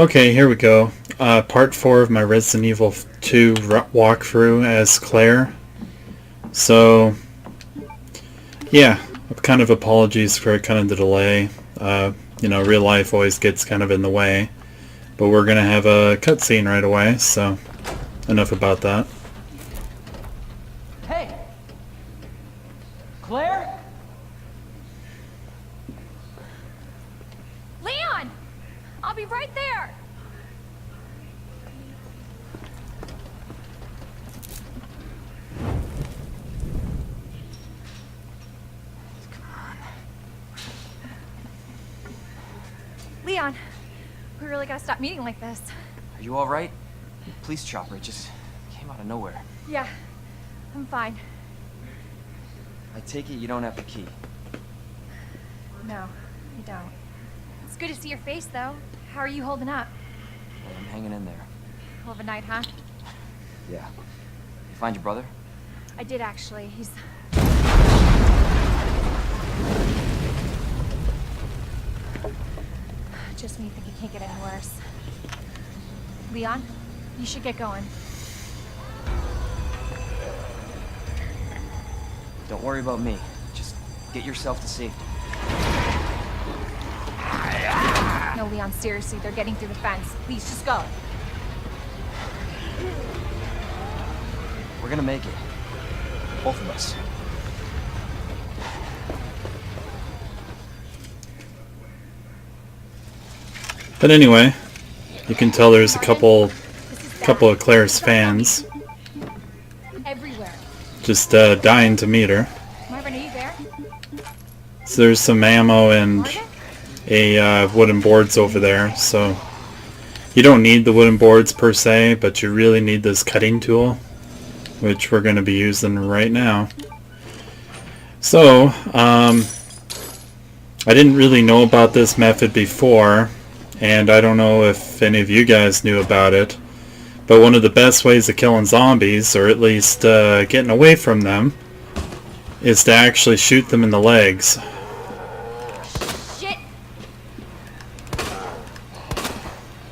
Okay, here we go. Part 4 of my Resident Evil 2 walkthrough as Claire. So, yeah, kind of apologies for kind of the delay. Real life always gets kind of in the way. But we're going to have a cutscene right away, so enough about that. Hey! Claire? Leon! I'll be right there! Leon, we really gotta stop meeting like this. Are you alright? Police chopper, it just came out of nowhere. Yeah, I'm fine. I take it you don't have the key. No, I don't. It's good to see your face, though. How are you holding up? Well, I'm hanging in there. Hell of a night, huh? Yeah. You find your brother? I did, actually. He's... Just when you think it can't get any worse. Leon, you should get going. Don't worry about me. Just get yourself to safety. No, Leon, seriously, they're getting through the fence. Please, just go. We're gonna make it. Both of us. But anyway, you can tell there's a couple of Claire's fans Everywhere. just dying to meet her. Marvin, are you there? So there's some ammo and Marvin? a wooden boards over there, so you don't need the wooden boards per se, but you really need this cutting tool, which we're going to be using right now. So, I didn't really know about this method before, and I don't know if any of you guys knew about it, but one of the best ways of killing zombies, or at least getting away from them, is to actually shoot them in the legs. Shit!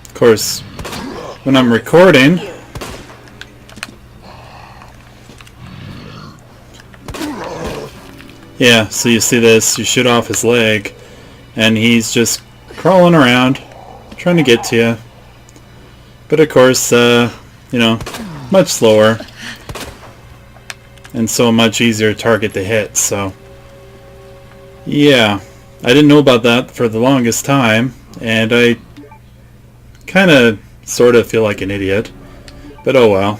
Of course, when I'm recording, yeah, so you see this, you shoot off his leg, and he's just crawling around, trying to get to you. But of course, much slower, and so much easier target to hit, so yeah, I didn't know about that for the longest time, and I kind of, sort of feel like an idiot, but oh well,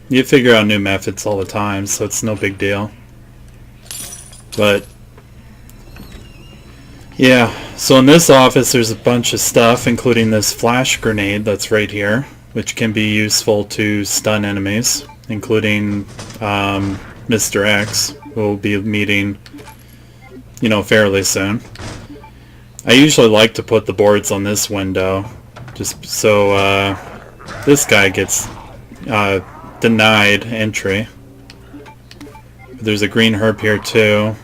you figure out new methods all the time, so it's no big deal. But yeah, so in this office there's a bunch of stuff, including this flash grenade that's right here, which can be useful to stun enemies, including Mr. X, who we'll be meeting, fairly soon. I usually like to put the boards on this window, just so this guy gets denied entry. There's a green herb here too.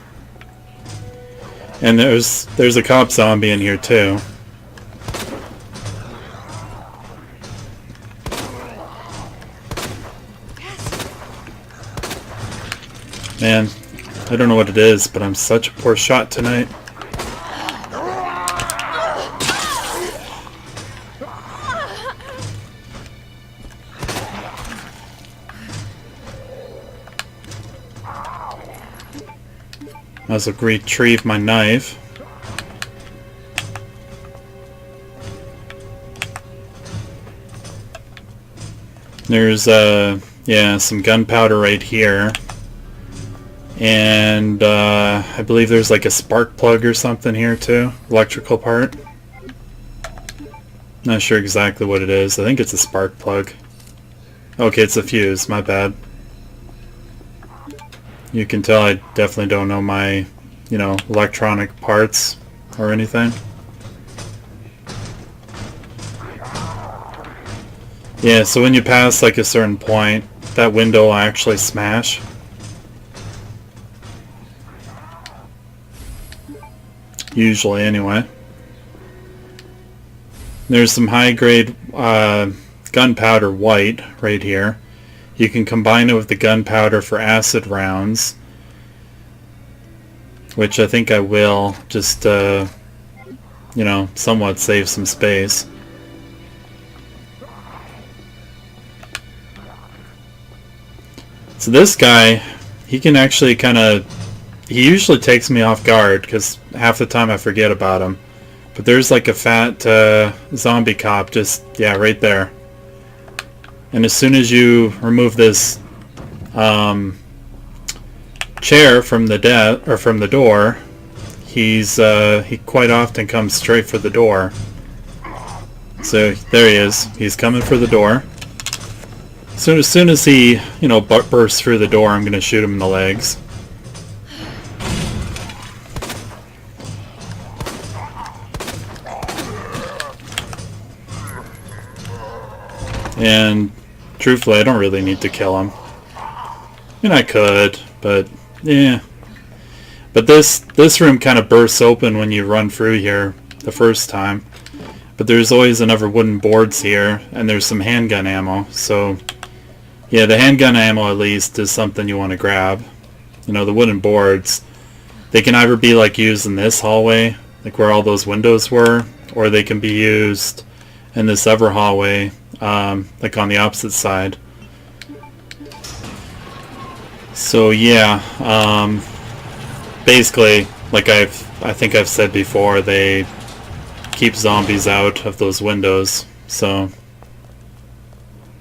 And there's a cop zombie in here too. Man, I don't know what it is, but I'm such a poor shot tonight. I also retrieve my knife. There's some gunpowder right here, and I believe there's like a spark plug or something here too, electrical part. Not sure exactly what it is. I think it's a spark plug. Okay, it's a fuse, my bad. You can tell I definitely don't know my, electronic parts or anything. Yeah, so when you pass like a certain point, that window will actually smash. Usually, anyway. There's some high-grade gunpowder white right here. You can combine it with the gunpowder for acid rounds, which I think I will, just you know, somewhat save some space. So this guy, he can actually kind of, he usually takes me off guard because half the time I forget about him. But there's like a fat zombie cop just, yeah, right there. And as soon as you remove this chair from the door, he quite often comes straight for the door. So there he is. He's coming for the door. So as soon as he, you know, bursts through the door, I'm going to shoot him in the legs. And truthfully, I don't really need to kill him. I mean, I could, but yeah. But this room kind of bursts open when you run through here the first time. But there's always another wooden boards here, and there's some handgun ammo. So yeah, the handgun ammo at least is something you want to grab. You know, the wooden boards, they can either be like used in this hallway, like where all those windows were, or they can be used in this other hallway, like on the opposite side. So yeah, basically, like I think I've said before, they keep zombies out of those windows. So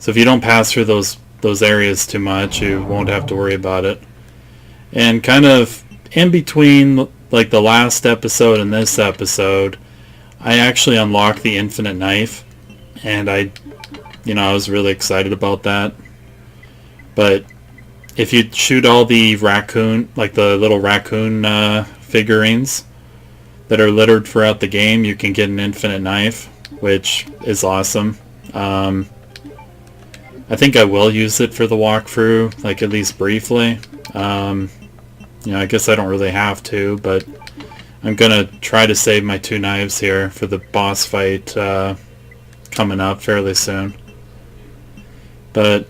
if you don't pass through those areas too much, you won't have to worry about it. And kind of in between like the last episode and this episode, I actually unlocked the infinite knife, and I was really excited about that. But if you shoot all the raccoon, like the little raccoon figurines that are littered throughout the game, you can get an infinite knife, which is awesome. I think I will use it for the walkthrough, like at least briefly. I guess I don't really have to, but I'm gonna try to save my 2 knives here for the boss fight coming up fairly soon. But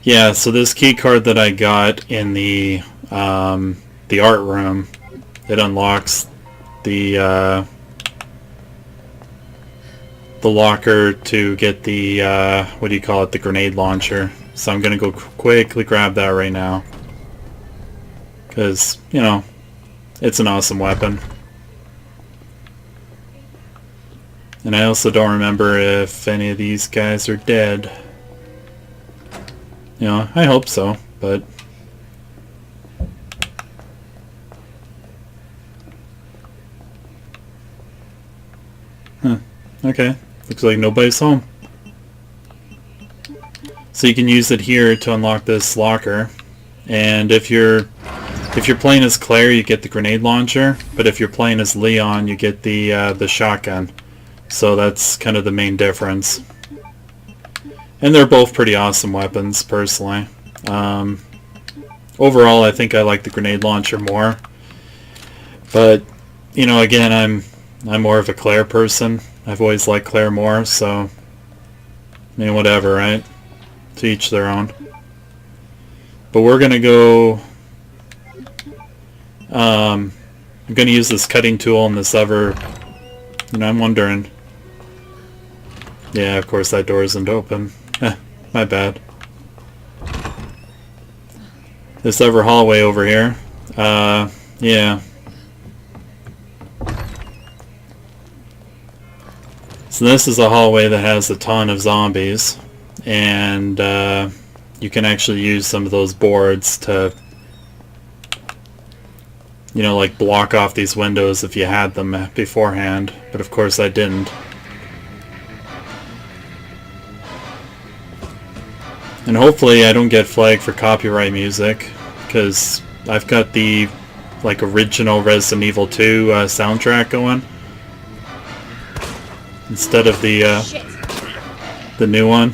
yeah, so this key card that I got in the art room, it unlocks the locker to get the what do you call it, the grenade launcher. So I'm gonna go quickly grab that right now, because it's an awesome weapon. And I also don't remember if any of these guys are dead. I hope so, but okay, looks like nobody's home. So you can use it here to unlock this locker, and if you're playing as Claire, you get the grenade launcher, but if you're playing as Leon, you get the shotgun. So that's kind of the main difference. And they're both pretty awesome weapons, personally. Overall, I think I like the grenade launcher more. But, again, I'm more of a Claire person. I've always liked Claire more, so I mean, whatever, right? To each their own. But we're gonna go. I'm gonna use this cutting tool and this other. I'm wondering. Yeah, of course that door isn't open. My bad. This other hallway over here. Yeah. So this is a hallway that has a ton of zombies, and you can actually use some of those boards to, like block off these windows if you had them beforehand, but of course I didn't. And hopefully I don't get flagged for copyright music, because I've got the original Resident Evil 2 soundtrack going instead of the new one.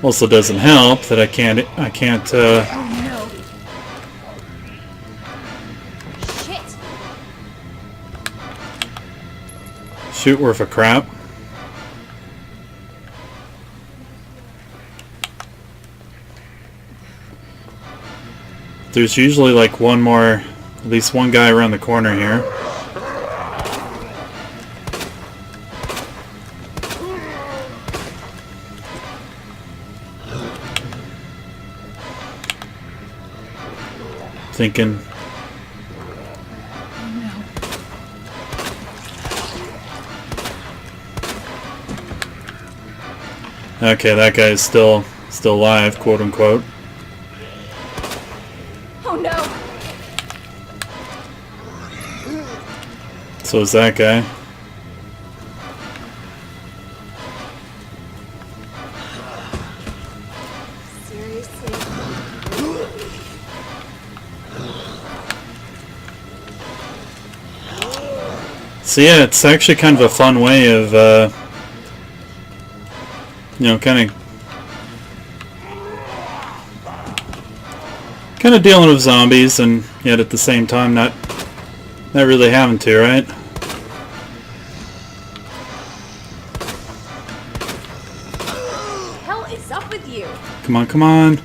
Also doesn't help that I can't Oh no. Shit. Shoot worth a crap. There's usually like at least one guy around the corner here. Thinking. Okay, that guy's still alive, quote unquote. Oh no! So is that guy. Seriously? So yeah, it's actually kind of a fun way of, you know, kind of dealing with zombies, and yet at the same time not really having to, right? What the hell is up with you? Come on, come on.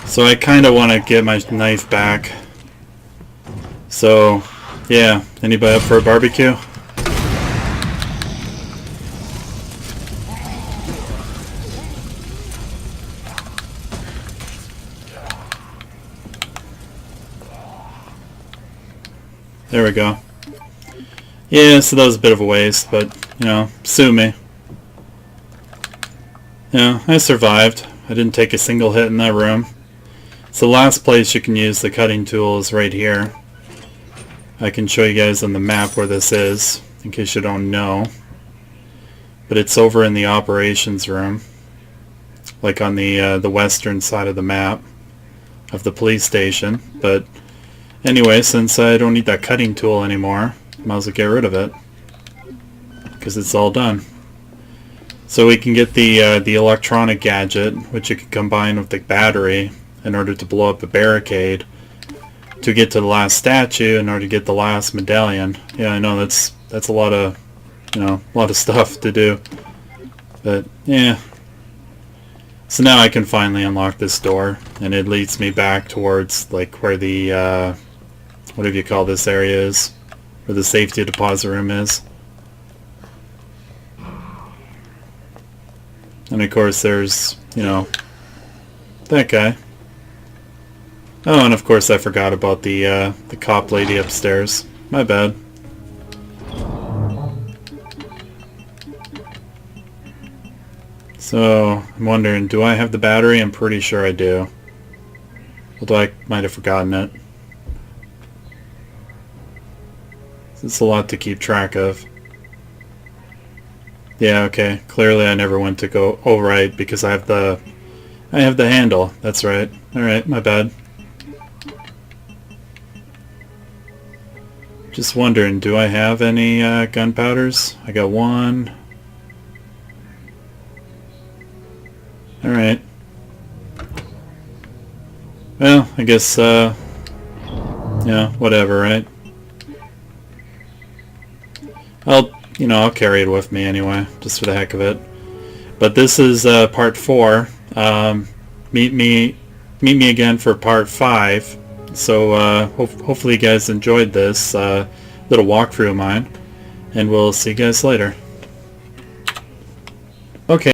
So I kind of want to get my knife back. So, yeah. Anybody up for a barbecue? There we go. Yeah, so that was a bit of a waste, but, you know, sue me. Yeah, I survived. I didn't take a single hit in that room. So the last place you can use the cutting tool is right here. I can show you guys on the map where this is, in case you don't know. But it's over in the operations room, like on the western side of the map of the police station. But anyway, since I don't need that cutting tool anymore, might as well get rid of it, because it's all done. So we can get the electronic gadget, which you can combine with the battery in order to blow up a barricade to get to the last statue in order to get the last medallion. Yeah, I know that's a lot of, you know, a lot of stuff to do. But yeah. So now I can finally unlock this door, and it leads me back towards like where the whatever you call this area is, where the safety deposit room is. And of course there's, you know, that guy. Oh, and of course I forgot about the cop lady upstairs. My bad. So, I'm wondering, do I have the battery? I'm pretty sure I do. Although I might have forgotten it. It's a lot to keep track of. Yeah, okay. Clearly I never went to go... Oh, right, because I have the handle. That's right. Alright, my bad. Just wondering, do I have any gunpowders? I got one. Alright. Well, I guess, yeah, whatever, right? I'll carry it with me anyway, just for the heck of it. But this is part 4. Meet me again for part 5. So hopefully you guys enjoyed this little walkthrough of mine, and we'll see you guys later. Okay.